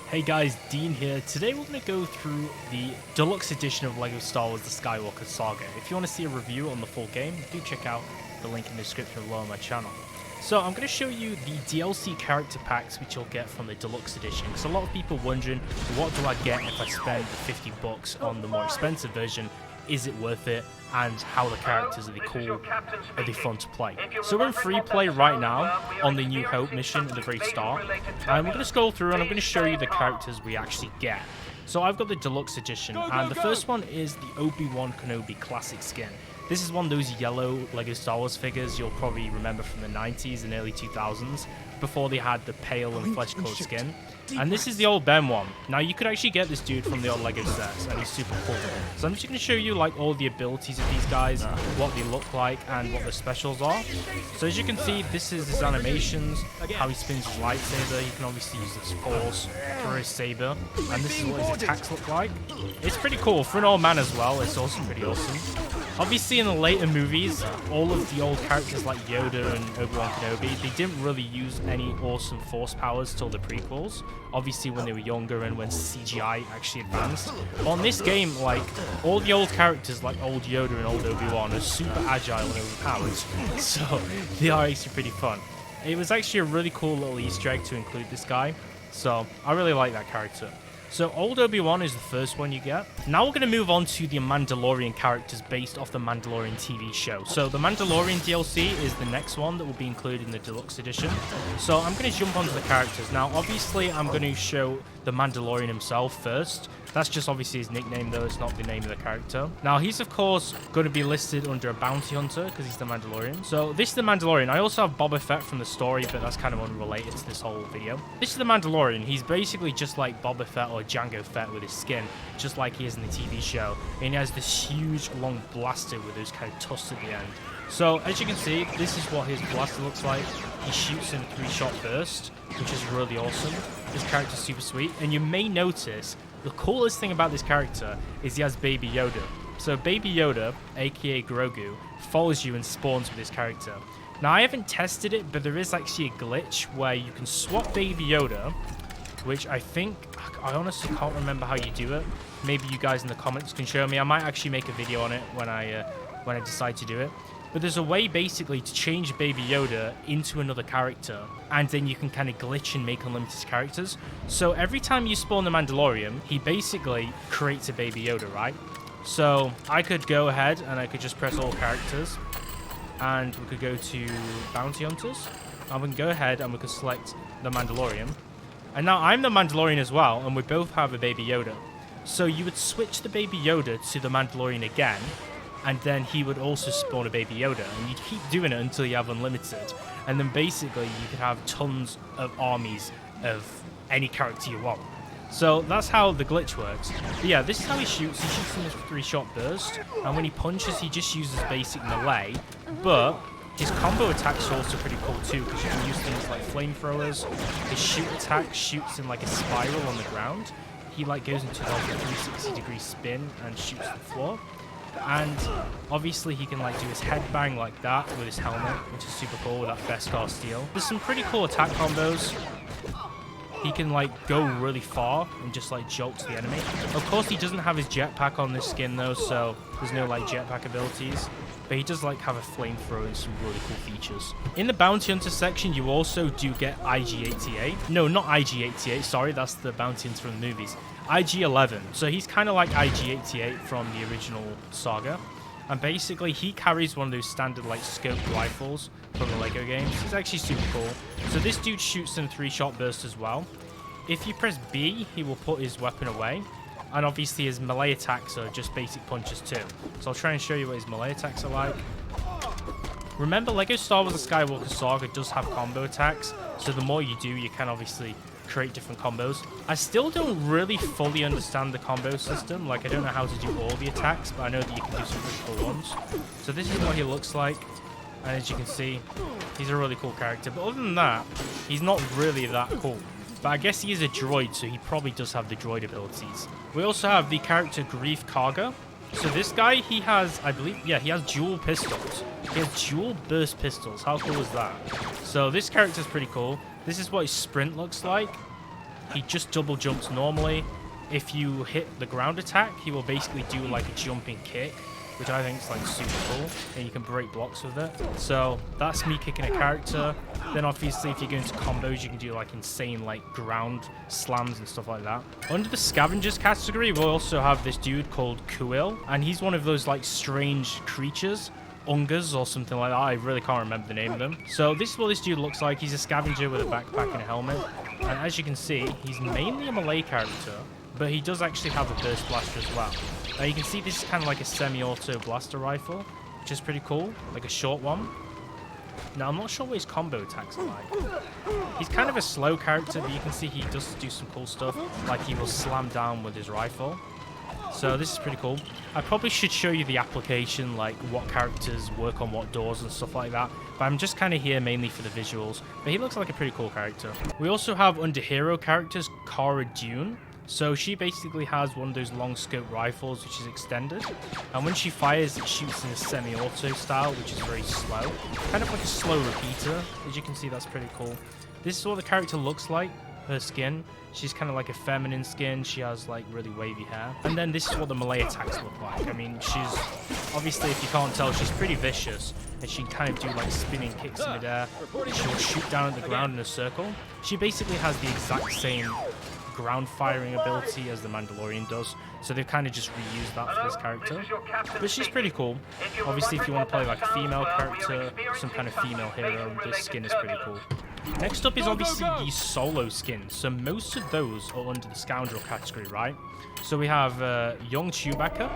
Hey guys, Dean here. Today we're going to go through the Deluxe Edition of LEGO Star Wars The Skywalker Saga. If you want to see a review on the full game, do check out the link in the description below on my channel. So I'm going to show you the DLC character packs which you'll get from the Deluxe Edition. Because a lot of people wondering, what do I get if I spend $50 on the more expensive version? Is it worth it? And how the characters, are they cool? Are they fun to play? So we're in free play right now on the New Hope mission at the very start. And we're going to scroll through and I'm going to show you the characters we actually get. So I've got the Deluxe Edition, and the first one is the Obi-Wan Kenobi Classic skin. This is one of those yellow LEGO Star Wars figures you'll probably remember from the 90s and early 2000s, before they had the pale and flesh-colored skin. And this is the old Ben one. Now, you could actually get this dude from the old LEGO sets, and he's super cool. So I'm just going to show you like all the abilities of these guys, what they look like, and what their specials are. So as you can see, this is his animations, how he spins his lightsaber. You can obviously use this force for his saber, and this is what his attacks look like. It's pretty cool. For an old man as well, it's also pretty awesome. Obviously, in the later movies, all of the old characters like Yoda and Obi-Wan Kenobi, they didn't really use any awesome force powers till the prequels. Obviously, when they were younger and when CGI actually advanced. But on this game, like, all the old characters like old Yoda and old Obi-Wan are super agile and overpowered. So, they are actually pretty fun. It was actually a really cool little Easter egg to include this guy. So, I really like that character. So, old Obi-Wan is the first one you get. Now we're going to move on to the Mandalorian characters based off the Mandalorian TV show. So, the Mandalorian DLC is the next one that will be included in the Deluxe Edition. So, I'm going to jump onto the characters. Now, obviously, I'm going to show the Mandalorian himself first. That's just obviously his nickname, though. It's not the name of the character. Now, he's, of course, going to be listed under a bounty hunter because he's the Mandalorian. So, this is the Mandalorian. I also have Boba Fett from the story, but that's kind of unrelated to this whole video. This is the Mandalorian. He's basically just like Boba Fett or Jango Fett with his skin, just like he is in the TV show. And he has this huge, long blaster with those kind of tusks at the end. So, as you can see, this is what his blaster looks like. He shoots in a 3-shot burst, which is really awesome. This character's super sweet. And you may notice, the coolest thing about this character is he has Baby Yoda. So Baby Yoda, aka Grogu, follows you and spawns with this character. Now, I haven't tested it, but there is actually a glitch where you can swap Baby Yoda, which I think, I honestly can't remember how you do it. Maybe you guys in the comments can show me. I might actually make a video on it when I decide to do it. But there's a way basically to change Baby Yoda into another character, and then you can kind of glitch and make unlimited characters. So every time you spawn the Mandalorian, he basically creates a Baby Yoda, right? So I could go ahead and I could just press all characters, and we could go to Bounty Hunters, and we can go ahead and we could select the Mandalorian. And now I'm the Mandalorian as well, and we both have a Baby Yoda. So you would switch the Baby Yoda to the Mandalorian again, and then he would also spawn a Baby Yoda, and you'd keep doing it until you have unlimited. And then basically you could have tons of armies of any character you want. So that's how the glitch works. But yeah, this is how he shoots. He shoots in this 3-shot burst, and when he punches, he just uses basic melee. But his combo attacks are also pretty cool too, because you can use things like flamethrowers. His shoot attack shoots in like a spiral on the ground. He like goes into like a 360-degree spin and shoots the floor. And obviously he can like do his headbang like that with his helmet, which is super cool with that Beskar steel. There's some pretty cool attack combos. He can like go really far and just like jolt to the enemy. Of course, he doesn't have his jetpack on this skin though, so there's no like jetpack abilities. But he does like have a flamethrower and some really cool features. In the Bounty Hunter section, you also do get IG-88. No, not IG-88, sorry, that's the Bounty Hunter from the movies. IG-11. So he's kind of like IG-88 from the original saga. And basically, he carries one of those standard like scoped rifles from the LEGO games. He's actually super cool. So this dude shoots in a 3-shot burst as well. If you press B, he will put his weapon away. And obviously his melee attacks are just basic punches too. So I'll try and show you what his melee attacks are like. Remember, LEGO Star Wars The Skywalker Saga does have combo attacks. So the more you do, you can obviously create different combos. I still don't really fully understand the combo system. Like, I don't know how to do all the attacks, but I know that you can do some pretty cool ones. So this is what he looks like. And as you can see, he's a really cool character. But other than that, he's not really that cool. But I guess he is a droid, so he probably does have the droid abilities. We also have the character Greef Karga. So this guy, he has, I believe, yeah, he has dual pistols. He has dual burst pistols. How cool is that? So this character is pretty cool. This is what his sprint looks like. he just double jumps normally. If you hit the ground attack, he will basically do like a jumping kick, which I think is like super cool, and you can break blocks with it. So that's me kicking a character. Then obviously if you go into combos, you can do like insane like ground slams and stuff like that. Under the scavengers category, we'll also have this dude called Kuil, and he's one of those like strange creatures, Ungas or something like that. I really can't remember the name of them. So this is what this dude looks like. He's a scavenger with a backpack and a helmet, and as you can see, he's mainly a melee character, but he does actually have a burst blaster as well. Now you can see this is kind of like a semi-auto blaster rifle, which is pretty cool, like a short one. Now I'm not sure what his combo attacks are like. He's kind of a slow character, but you can see he does do some cool stuff, like he will slam down with his rifle. So this is pretty cool. I probably should show you the application, like what characters work on what doors and stuff like that, but I'm just kind of here mainly for the visuals. But he looks like a pretty cool character. We also have under hero characters Cara Dune. So she basically has one of those long scope rifles which is extended, and when she fires it shoots in a semi-auto style, which is very slow, kind of like a slow repeater. As you can see, that's pretty cool. This is what the character looks like, her skin. She's kind of like a feminine skin, she has like really wavy hair. And then this is what the melee attacks look like. I mean, she's obviously, if you can't tell, she's pretty vicious, and she can kind of do like spinning kicks in midair. She'll shoot down at the ground in a circle. She basically has the exact same ground firing ability as the Mandalorian does, so they've kind of just reused that for this character. But she's pretty cool. Obviously, if you want to play like a female character, some kind of female hero, this skin is pretty cool. Next up is obviously the solo skins. So most of those are under the scoundrel category, right? So we have young Chewbacca.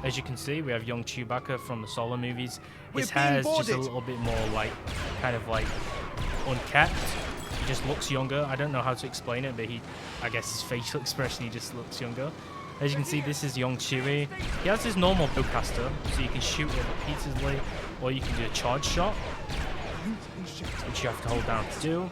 As you can see, we have young Chewbacca from the solo movies. His hair is just a little bit more like, kind of like unkept. He just looks younger. I don't know how to explain it, but I guess his facial expression, he just looks younger. As you can see, this is young Chewie. He has his normal bowcaster, so you can shoot it repeatedly, or you can do a charge shot, which you have to hold down to do.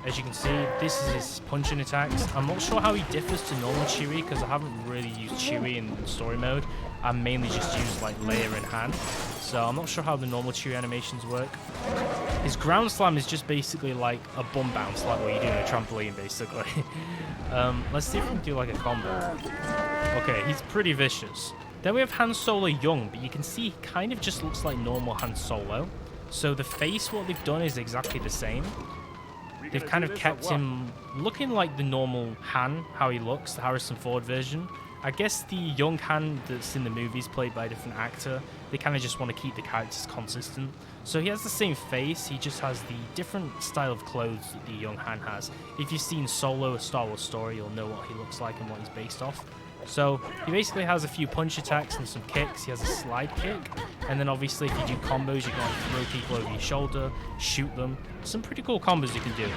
As you can see, this is his punching attacks. I'm not sure how he differs to normal Chewie, because I haven't really used Chewie in story mode. I mainly just used like Leia and Han, so I'm not sure how the normal Chewie animations work. His ground slam is just basically like a bum bounce, like what you do in a trampoline, basically. Let's see if we can do like a combo. Okay, he's pretty vicious. Then we have Han Solo young, but you can see he kind of just looks like normal Han Solo. So the face, what they've done is exactly the same. They've kind of kept him looking like the normal Han, how he looks, the Harrison Ford version. I guess the young Han that's in the movies played by a different actor, they kind of just want to keep the characters consistent. So he has the same face, he just has the different style of clothes that the young Han has. If you've seen Solo, a Star Wars story, you'll know what he looks like and what he's based off. So he basically has a few punch attacks and some kicks. He has a slide kick, and then obviously if you do combos, you can throw people over your shoulder, shoot them. Some pretty cool combos you can do.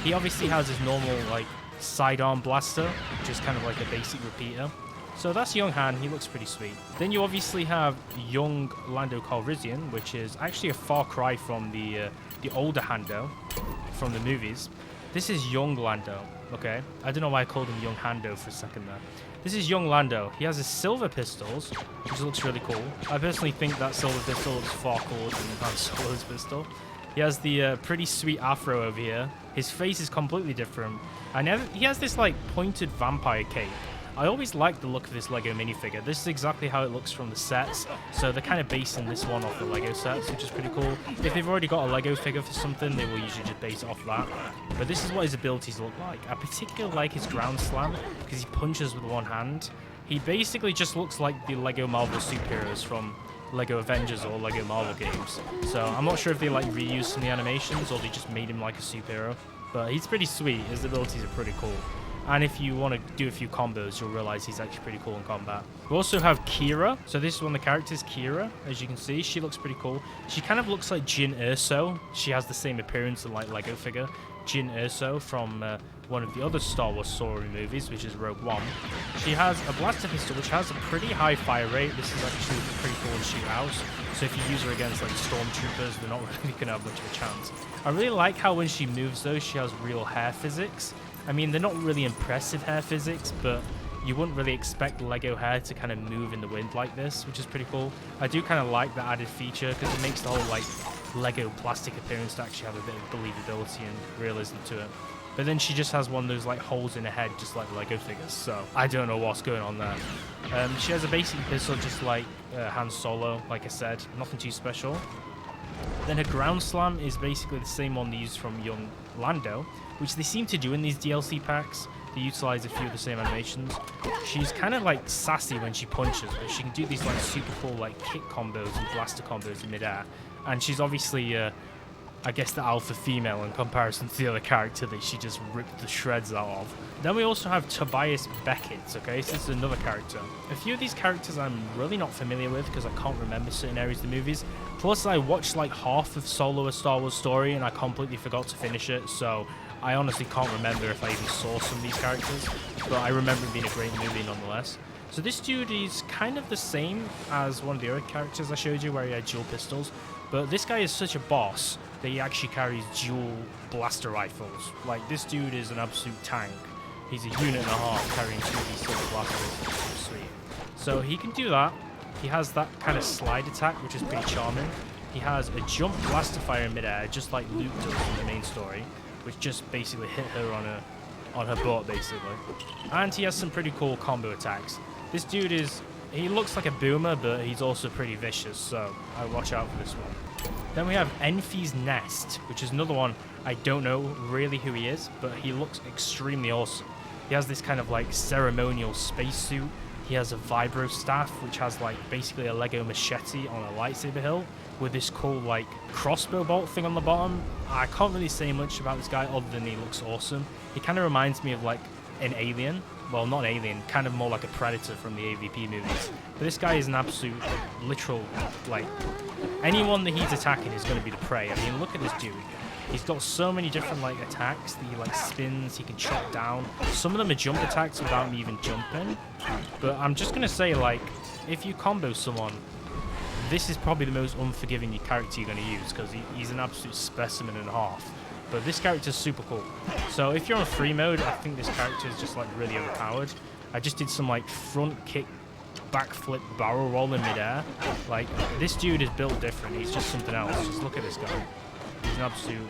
He obviously has his normal like sidearm blaster, which is kind of like a basic repeater. So that's young Han, he looks pretty sweet. Then you obviously have young Lando Calrissian, which is actually a far cry from the older Hando from the movies. This is young Lando, okay? I don't know why I called him young Hando for a second there. This is young Lando. He has his silver pistols, which looks really cool. I personally think that silver pistol looks far cooler than Han Solo's pistol. He has the pretty sweet afro over here. His face is completely different. And he has this like pointed vampire cape. I always like the look of this Lego minifigure. This is exactly how it looks from the sets. So they're kind of basing this one off the Lego sets, which is pretty cool. If they've already got a Lego figure for something, they will usually just base it off that. But this is what his abilities look like. I particularly like his ground slam because he punches with one hand. He basically just looks like the Lego Marvel superheroes from Lego Avengers or Lego Marvel games. So I'm not sure if they like reused some of the animations or they just made him like a superhero. But he's pretty sweet. His abilities are pretty cool. And if you want to do a few combos, you'll realize he's actually pretty cool in combat. We also have Kira. So this is one of the characters, Kira. As you can see, she looks pretty cool. She kind of looks like Jyn Erso. She has the same appearance and like Lego figure. Jyn Erso from one of the other Star Wars story movies, which is Rogue One. She has a blaster pistol, which has a pretty high fire rate. This is actually pretty cool to shoot out. So if you use her against like stormtroopers, they're not really going to have much of a chance. I really like how when she moves though, she has real hair physics. I mean, they're not really impressive hair physics, but you wouldn't really expect Lego hair to kind of move in the wind like this, which is pretty cool. I do kind of like that added feature because it makes the whole like Lego plastic appearance to actually have a bit of believability and realism to it. But then she just has one of those like holes in her head, just like the Lego figures. So I don't know what's going on there. She has a basic pistol, just like Han Solo, like I said. Nothing too special. Then her ground slam is basically the same one they used from young Lando, which they seem to do in these DLC packs. They utilize a few of the same animations. She's kind of like sassy when she punches, but she can do these like super cool like kick combos and blaster combos in midair. And she's obviously, I guess, the alpha female in comparison to the other character that she just ripped the shreds out of. Then we also have Tobias Beckett, okay? So this is another character. A few of these characters I'm really not familiar with because I can't remember certain areas of the movies. Plus, I watched like half of Solo: A Star Wars Story and I completely forgot to finish it, so I honestly can't remember if I even saw some of these characters, but I remember it being a great movie nonetheless. So this dude is kind of the same as one of the other characters I showed you where he had dual pistols, but this guy is such a boss that he actually carries dual blaster rifles. Like, this dude is an absolute tank. He's a unit and a half carrying two of these silver blasters. Sweet. So he can do that. He has that kind of slide attack, which is pretty charming. He has a jump blaster fire in midair, just like Luke does in the main story, which just basically hit her on her butt, basically. And he has some pretty cool combo attacks. This dude he looks like a boomer, but he's also pretty vicious, so I watch out for this one. Then we have Enfy's Nest, which is another one. I don't know really who he is, but he looks extremely awesome. He has this kind of like ceremonial spacesuit. He has a vibro staff, which has like basically a Lego machete on a lightsaber hilt with this cool like crossbow bolt thing on the bottom. I can't really say much about this guy other than he looks awesome. He kind of reminds me of like an alien. Well, not an alien, kind of more like a predator from the AVP movies. But this guy is an absolute, literal, like, anyone that he's attacking is going to be the prey. I mean, look at this dude. He's got so many different, like, attacks that he, like, spins, he can chop down. Some of them are jump attacks without him even jumping. But I'm just going to say, like, if you combo someone, this is probably the most unforgiving character you're going to use, because he's an absolute specimen and a half. But this character is super cool. So if you're on free mode, I think this character is just like really overpowered. I just did some like front kick, backflip, barrel roll in midair. Like, this dude is built different. He's just something else. Just look at this guy. He's an absolute...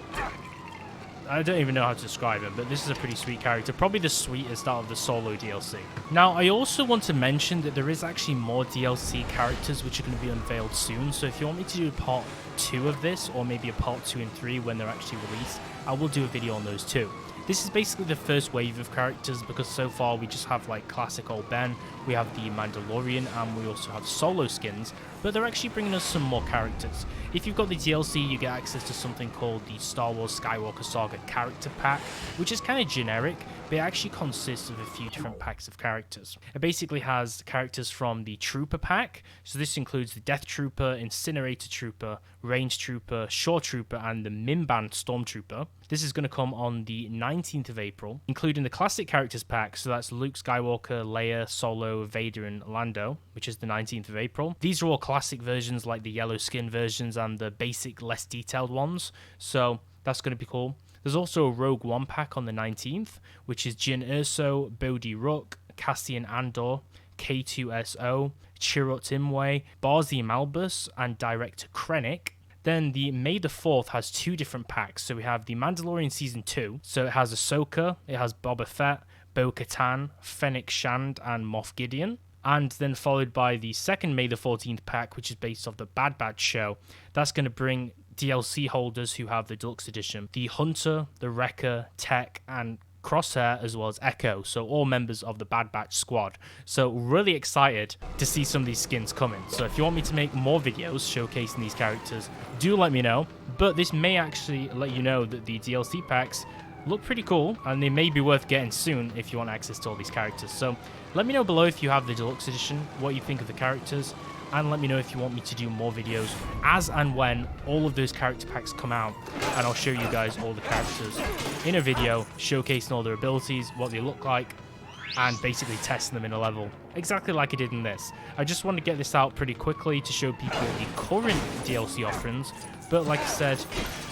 I don't even know how to describe him, but this is a pretty sweet character. Probably the sweetest out of the Solo DLC. Now, I also want to mention that there is actually more DLC characters which are going to be unveiled soon. So if you want me to do part 2 of this, or maybe a part 2 and 3 when they're actually released, I will do a video on those too. This is basically the first wave of characters because so far we just have like classic old Ben, we have the Mandalorian, and we also have Solo skins, but they're actually bringing us some more characters. If you've got the DLC, you get access to something called the Star Wars Skywalker Saga Character Pack, which is kind of generic, but it actually consists of a few different packs of characters. It basically has characters from the Trooper Pack, so this includes the Death Trooper, Incinerator Trooper, Range Trooper, Shore Trooper, and the Mimban Stormtrooper. This is going to come on the 19th of April, including the Classic Characters Pack, so that's Luke Skywalker, Leia, Solo, Vader, and Lando, which is the 19th of April. These are all classic versions like the yellow skin versions and the basic, less detailed ones, so that's going to be cool. There's also a Rogue One pack on the 19th, which is Jyn Erso, Bodhi Rook, Cassian Andor, K2SO, Chirrut Imwe, Barzi Malbus, and Director Krennic. Then the May the 4th has 2 different packs. So we have the Mandalorian Season 2. So it has Ahsoka, it has Boba Fett, Bo-Katan, Fennec Shand, and Moff Gideon. And then followed by the second May the 14th pack, which is based off the Bad Batch show. That's going to bring DLC holders who have the Deluxe Edition, the Hunter, the Wrecker, Tech, and Crosshair, as well as Echo, so all members of the Bad Batch squad. So really excited to see some of these skins coming. So if you want me to make more videos showcasing these characters, do let me know. But this may actually let you know that the DLC packs look pretty cool, and they may be worth getting soon if you want access to all these characters. So let me know below if you have the Deluxe Edition, what you think of the characters, and let me know if you want me to do more videos as and when all of those character packs come out, and I'll show you guys all the characters in a video showcasing all their abilities, what they look like, and basically testing them in a level exactly like I did in this. I just want to get this out pretty quickly to show people the current DLC offerings, but like I said,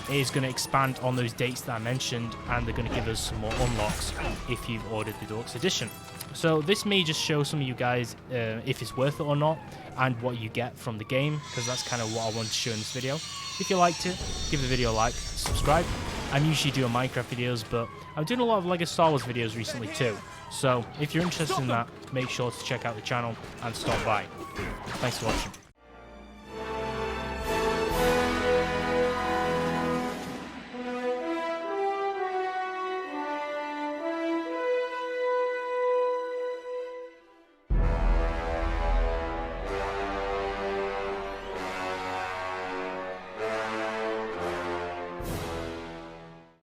it is going to expand on those dates that I mentioned, and they're going to give us some more unlocks if you've ordered the Deluxe Edition. So this may just show some of you guys if it's worth it or not, and what you get from the game, because that's kind of what I wanted to show in this video. If you liked it, give the video a like, subscribe, I'm usually doing Minecraft videos, but I'm doing a lot of LEGO Star Wars videos recently too. So if you're interested in that, make sure to check out the channel and stop by. Thanks for watching.